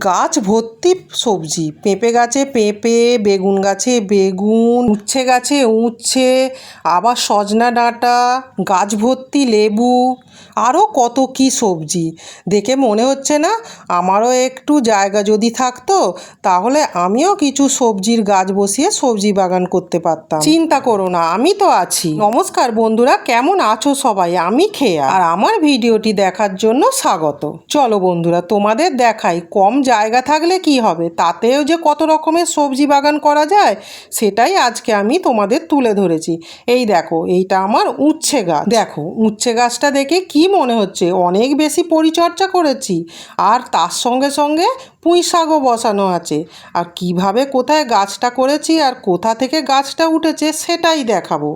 গাছ ভর্তি সবজি, পেঁপে গাছে পেঁপে, বেগুন গাছে বেগুন, উচ্ছে গাছে উচ্ছে, আবার সজনা ডাঁটা, গাছ ভর্তি লেবু, আরও কত কী সবজি। দেখে মনে হচ্ছে না আমারও একটু জায়গা যদি থাকতো তাহলে আমিও কিছু সবজির গাছ বসিয়ে সবজি বাগান করতে পারতাম। চিন্তা করো না, আমি তো আছি। নমস্কার বন্ধুরা, কেমন আছো সবাই? আমি খেয়া, আর আমার ভিডিওটি দেখার জন্য স্বাগত। চলো বন্ধুরা, তোমাদের দেখাই কম জায়গা থাকলে কি হবে, তাতেও যে কত রকমের সবজি বাগান করা যায় সেটাই আজকে আমি তোমাদের তুলে ধরেছি। এই দেখো, এইটা আমার উচ্ছে গাছ। দেখো উচ্ছে গাছটা দেখে কি মনে হচ্ছে অনেক বেশি পরিচর্যা করেছি, আর তার সঙ্গে সঙ্গে পুঁই শাকও বসানো আছে। আর কিভাবে কোথায় গাছটা করেছি আর কোথা থেকে গাছটা উঠেছে সেটাই দেখাবো।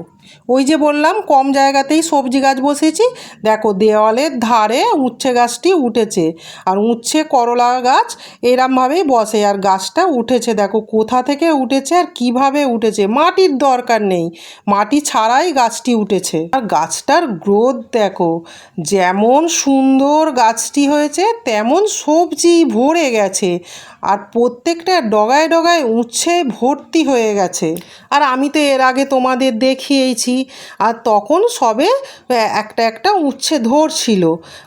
ওই যে বললাম কম জায়গাতেই সবজি গাছ বসেছি। দেখো দেওয়ালের ধারে উচ্ছে গাছটি উঠেছে, আর উচ্ছে করলা গাছ এরমভাবেই বসে, আর গাছটা উঠেছে। দেখো কোথা থেকে উঠেছে আর কিভাবে উঠেছে, মাটির দরকার নেই, মাটি ছাড়াই গাছটি উঠেছে। আর গাছটার গ্রোথ দেখো, যেমন সুন্দর গাছটি হয়েছে তেমন সবজি ভরে গেছে, আর প্রত্যেকটা ডগায় ডগায় উচ্ছে ভর্তি হয়ে গেছে। আর আমি তো এর আগে তোমাদের দেখিয়েছি, আর তখন সবে একটা একটা উচ্ছে ধরছিল,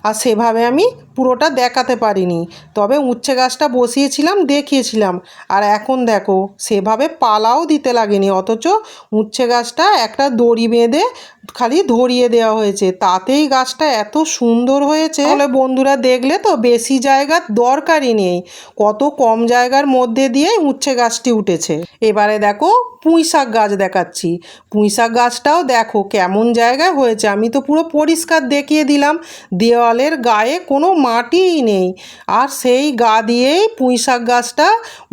আর সেভাবে আমি পুরোটা দেখাতে পারিনি, তবে উচ্ছে গাছটা বসিয়েছিলাম, দেখিয়েছিলাম। আর এখন দেখো সেভাবে পালাও দিতে লাগেনি, অথচ উচ্ছে গাছটা একটা দড়ি বেঁধে খালি ধরিয়ে দেওয়া হয়েছে, তাতেই গাছটা এত সুন্দর হয়েছে। তাহলে বন্ধুরা দেখলে তো বেশি জায়গার দরকারই নেই, কত কম জায়গার মধ্যে দিয়ে উচ্ছে গাছটি উঠেছে। এবারে দেখো পুঁই শাক গাছ দেখাচ্ছি। পুঁই শাক গাছটাও দেখো কেমন জায়গায় হয়েছে, আমি তো পুরো পরিষ্কার দেখিয়ে দিলাম, দেওয়ালের গায়ে কোনো মাটিই নেই, আর সেই গা দিয়েই পুঁই শাক গাছটা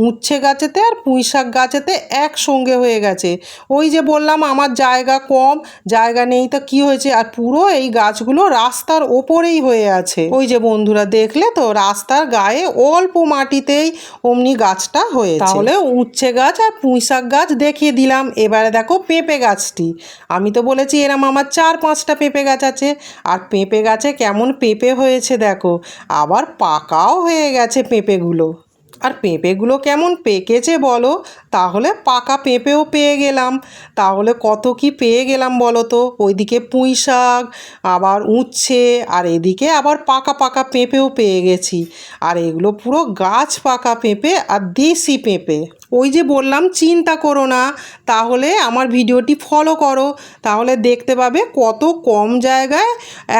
উচ্ছে গাছেতে আর পুঁই শাক গাছেতে একসঙ্গে হয়ে গেছে। ওই যে বললাম আমার জায়গা কম, জায়গা নেই, তো কি হয়েছে, আর পুরো এই গাছগুলো রাস্তার ওপরেই হয়ে আছে। ওই যে বন্ধুরা দেখলে তো রাস্তার গায়ে অল্প মাটিতেই অমনি গাছটা হয়েছে। তাহলে উচ্ছে গাছ আর পুঁই শাক গাছ দেখিয়ে দিলাম। এবারে দেখো পেঁপে গাছটি, আমি তো বলেছি এরম আমার 4-5টা পেঁপে গাছ আছে, আর পেঁপে গাছে কেমন পেঁপে হয়েছে দেখো, আবার পাকাও হয়ে গেছে পেঁপেগুলো। আর পেঁপেগুলো কেমন পেকেছে বলো, তাহলে পাকা পেঁপেও পেয়ে গেলাম, তাহলে কত কি পেয়ে গেলাম বলো তো। ওইদিকে পুঁই শাক, আবার উচ্ছে, আর এদিকে আবার পাকা পাকা পেঁপেও পেয়ে গেছি, আর এগুলো পুরো গাছ পাকা পেঁপে আর দেশি পেঁপে। ওই যে বললাম চিন্তা করো না, তাহলে আমার ভিডিওটি ফলো করো, তাহলে দেখতে পাবে কত কম জায়গায়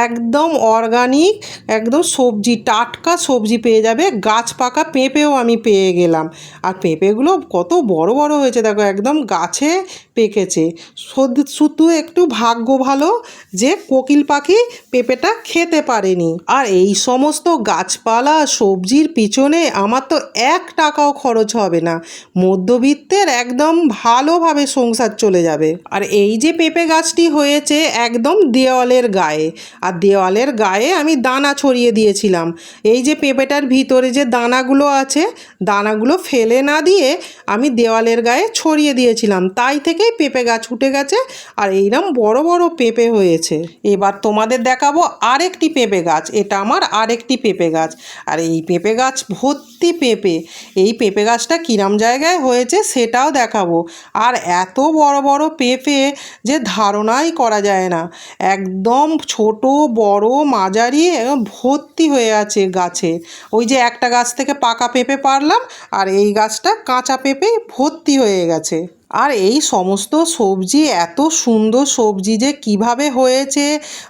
একদম অর্গানিক একদম সবজি, টাটকা সবজি পেয়ে যাবে। গাছ পাকা পেঁপেও আমি পেয়ে গেলাম, আর পেঁপেগুলো কত বড় বড় হয়েছে দেখো, একদম গাছে পেকেছে। শুধু একটু ভাগ্য ভালো যে কোকিল পাখি পেঁপেটা খেতে পারেনি। আর এই সমস্ত গাছপালা সবজির পিছনে আমার তো 1 টাকাও খরচ হবে না, মধ্যবিত্তের একদম ভালোভাবে সংসার চলে যাবে। আর এই যে পেঁপে গাছটি হয়েছে একদম দেওয়ালের গায়ে, আর দেওয়ালের গায়ে আমি দানা ছড়িয়ে দিয়েছিলাম। এই যে পেঁপেটার ভিতরে যে দানাগুলো আছে, দানাগুলো ফেলে না দিয়ে আমি দেওয়ালের গায়ে ছড়িয়ে দিয়েছিলাম, তাই থেকেই পেঁপে গাছ উঠে গেছে, আর এইরকম বড় বড় পেঁপে হয়েছে। এবার তোমাদের দেখাবো আরেকটি পেঁপে গাছ, এটা আমার আরেকটি পেঁপে গাছ, আর এই পেঁপে গাছ ভর্তি পেঁপে। এই পেঁপে গাছটা কিরম জায়গায় হয়েছে সেটাও দেখাবো। আর এত বড় বড় পেঁপে যে ধারণাই করা যায় না, একদম ছোট বড় মাঝারি ভর্তি হয়ে আছে গাছে। ওই যে একটা গাছ থেকে পাকা পেঁপে পারলাম, আর এই গাছটা কাঁচা পেঁপে ভর্তি হয়ে গেছে। আর এই সমস্ত সবজি, এত সুন্দর সবজি যে কিভাবে হয়েছে,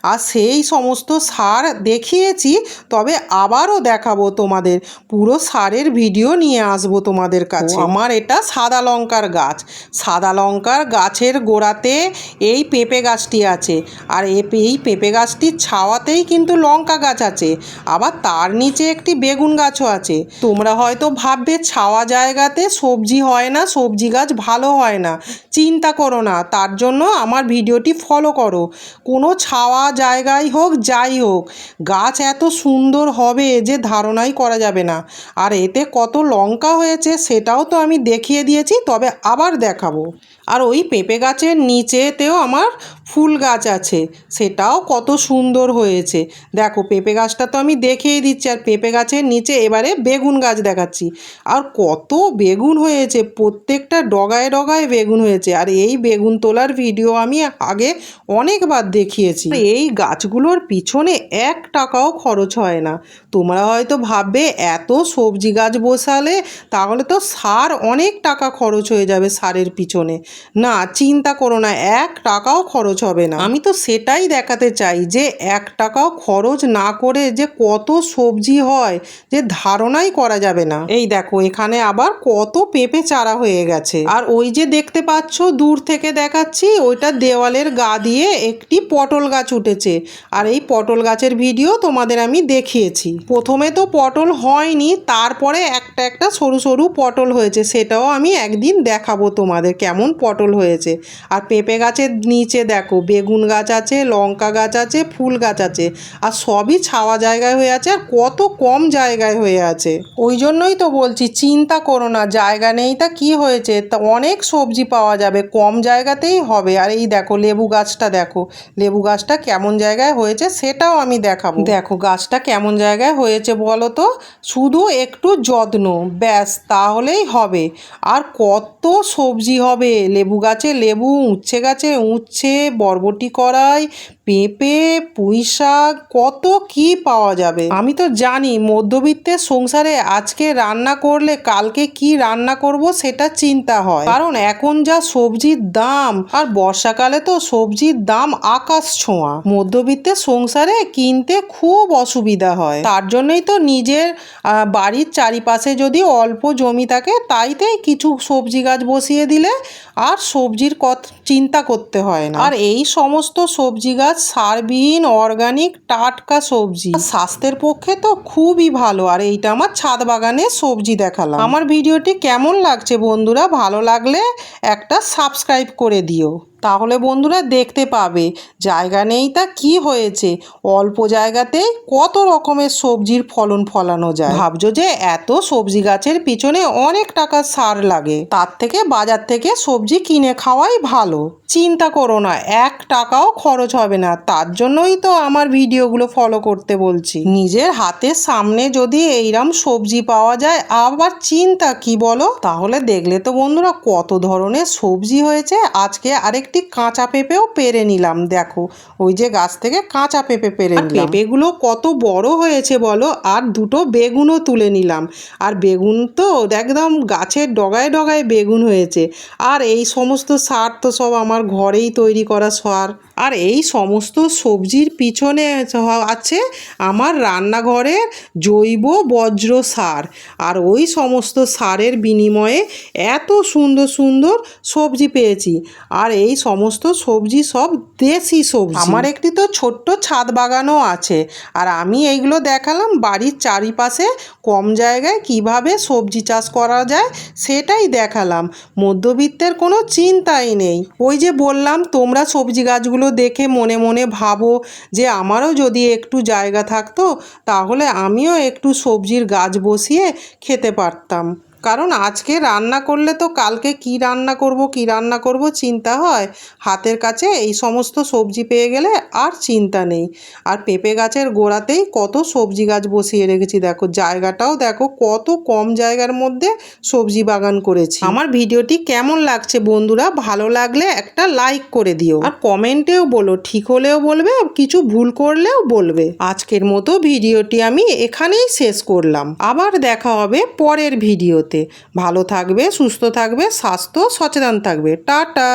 আর সেই সমস্ত সার দেখিয়েছি, তবে আবারও দেখাবো তোমাদের, পুরো সারের ভিডিও নিয়ে আসবো তোমাদের কাছে। আমার এটা সাদা লঙ্কার গাছ, সাদা লঙ্কার গাছের গোড়াতে এই পেঁপে গাছটি আছে, আর এই পেঁপে গাছটির ছাওয়াতেই কিন্তু লঙ্কা গাছ আছে, আবার তার নিচে একটি বেগুন গাছও আছে। তোমরা হয়তো ভাববে ছাওয়া জায়গাতে সবজি হয় না, সবজি গাছ ভালো হয় না, চিন্তা করো না, তার জন্য আমার ভিডিওটি ফলো করো। কোনো ছাওয়া জায়গায় হোক যাই হোক, গাছ এত সুন্দর হবে যে ধারণাই করা যাবে না। আর এতে কত লঙ্কা হয়েছে সেটাও তো আমি দেখিয়ে দিয়েছি, তবে আবার দেখাবো। আর ওই পেঁপে গাছের নিচেতেও আমার ফুল গাছ আছে, সেটাও কত সুন্দর হয়েছে। দেখো পেঁপে গাছটা তো আমি দেখিয়ে দিচ্ছি, আর পেঁপে গাছের নিচে এবারে বেগুন গাছ দেখাচ্ছি। আর কত বেগুন হয়েছে, প্রত্যেকটা ডগায় ডগায় বেগুন হয়েছে। আর এই বেগুন তোলার ভিডিও আমি আগে অনেকবার দেখিয়েছি। এই গাছগুলোর পিছনে 1 টাকাও খরচ হয় না। তোমরা হয়তো ভাববে এত সবজি গাছ বসালে তাহলে তো সার অনেক টাকা খরচ হয়ে যাবে সারের পিছনে। না, চিন্তা করো না, 1 টাকাও খরচ হবে না। আমি তো সেটাই দেখাতে চাই যে 1 টাকাও খরচ না করে যে কত সবজি হয় যে ধারণাই করা যাবে না। এই দেখো এখানে আবার কত পেঁপে চারা হয়ে গেছে। আর ওই যে দেখতে পাচ্ছ দূর থেকে দেখাচ্ছি, ওইটা দেওয়ালের গা দিয়ে একটি পটল গাছ উঠেছে। আর এই পটল গাছের ভিডিও তোমাদের আমি দেখিয়েছি। প্রথমে তো পটল হয়নি, তারপরে একটা একটা সরু সরু পটল হয়েছে, সেটাও আমি একদিন দেখাবো তোমাদের কেমন পটল হয়েছে। আর পেঁপে গাছের নিচে দেখো বেগুন গাছ আছে, লঙ্কা গাছ আছে, ফুল গাছ আছে, আর সবই ছাওয়া জায়গায় হয়ে আছে, আর কত কম জায়গায় হয়ে আছে। ওই জন্যই তো বলছি চিন্তা করো না, জায়গা নেই তা কি হয়েছে, তা অনেক সবজি পাওয়া যাবে, কম জায়গাতেই হবে। আর এই দেখো লেবু গাছটা, দেখো লেবু গাছটা কেমন জায়গায় হয়েছে সেটাও আমি দেখাবো। দেখো গাছটা কেমন জায়গায় হয়েছে বলো তো, শুধু একটু যত্ন ব্যাস তাহলেই হবে। আর কত সবজি হবে, লেবু গাছে লেবু, উচ্ছে গাছে উচ্ছে, বরবটি কড়াই, পেঁপে, পুঁই শাক, কত কি পাওয়া যাবে। আমি তো জানি মধ্যবিত্তের সংসারে আজকে রান্না করলে কালকে কি রান্না করব সেটা চিন্তা হয়, কারণ এখন যা সবজির দাম, আর বর্ষাকালে তো সবজির দাম আকাশ ছোঁয়া। মধ্যবিত্তের সংসারে কিনতে খুব অসুবিধা হয়। তার জন্যই তো নিজের বাড়ির চারিপাশে যদি অল্প জমি থাকে তাইতেই কিছু সবজি গাছ বসিয়ে দিলে আর সবজির চিন্তা করতে হয় না। আর এই সমস্ত সবজি গাছ সারবিহীন, অর্গানিক, টাটকা সবজি, স্বাস্থ্যের পক্ষে তো খুবই ভালো। আর এইটা আমার ছাদ বাগানে সবজি দেখালাম। আমার ভিডিওটি কেমন লাগছে বন্ধুরা, ভালো লাগলে একটা সাবস্ক্রাইব করে দিও, তাহলে বন্ধুরা দেখতে পাবে জায়গা নেই তা কি হয়েছে, অল্প জায়গাতেই কত রকমের সবজির ফলন ফলানো যায়। ভাবছো যে এত সবজি গাছের পিছনে অনেক টাকা সার লাগে, তার থেকে বাজার থেকে সবজি কিনে খাওয়াই ভালো। চিন্তা করো না, 1 টাকাও খরচ হবে না। তার জন্যই তো আমার ভিডিওগুলো ফলো করতে বলছি। নিজের হাতের সামনে যদি এইরকম সবজি পাওয়া যায়, আবার চিন্তা কি বলো। তাহলে দেখলে তো বন্ধুরা কত ধরনের সবজি হয়েছে। আজকে আরেকটি কাঁচা পেঁপেও পেরে নিলাম, দেখো ওই যে গাছ থেকে কাঁচা পেঁপে পেরে নিলাম। পেঁপেগুলো কত বড় হয়েছে বলো। আর দুটো বেগুনও তুলে নিলাম। আর বেগুন তো একদম গাছের ডগায় ডগায় বেগুন হয়েছে। আর এই সমস্ত সার তো সব আমার ঘরেই তৈরি করা সার। আর এই সমস্ত সবজির পিছনে আছে আমার রান্নাঘরের জৈব বজ্র সার। আর ওই সমস্ত সারের বিনিময়ে এত সুন্দর সুন্দর সবজি পেয়েছি। আর এই সমস্ত সবজি সব দেশি সবজি। আমার একটি তো ছোট্ট ছাদ বাগানও আছে। আর আমি এইগুলো দেখালাম বাড়ির চারিপাশে কম জায়গায় কিভাবে সবজি চাষ করা যায় সেটাই দেখালাম। মধ্যবিত্তের কোনো চিন্তাই নেই। ওই যে বললাম, তোমরা সবজি গাছগুলো দেখে মনে মনে ভাবো যে আমারও যদি একটু জায়গা থাকতো তাহলে আমিও একটু সবজির গাছ বসিয়ে খেতে পারতাম। কারণ আজকে রান্না করলে তো কালকে কি রান্না করব চিন্তা হয়। হাতের কাছে এই সমস্ত সবজি পেয়ে গেলে আর চিন্তা নেই। আর পেঁপে গাছের গোড়াতেই কত সবজি গাছ বসিয়ে রেখেছি, দেখো জায়গাটাও দেখো কত কম জায়গার মধ্যে সবজি বাগান করেছি। আমার ভিডিওটি কেমন লাগছে বন্ধুরা, ভালো লাগলে একটা লাইক করে দিও। আর কমেন্টেও বলো, ঠিক হলেও বলবে, কিছু ভুল করলেও বলবে। আজকের মতো ভিডিওটি আমি এখানেই শেষ করলাম। আবার দেখা হবে পরের ভিডিওতে। ভালো থাকবে, সুস্থ থাকবে, স্বাস্থ্য সচেতন থাকবে। টাটা।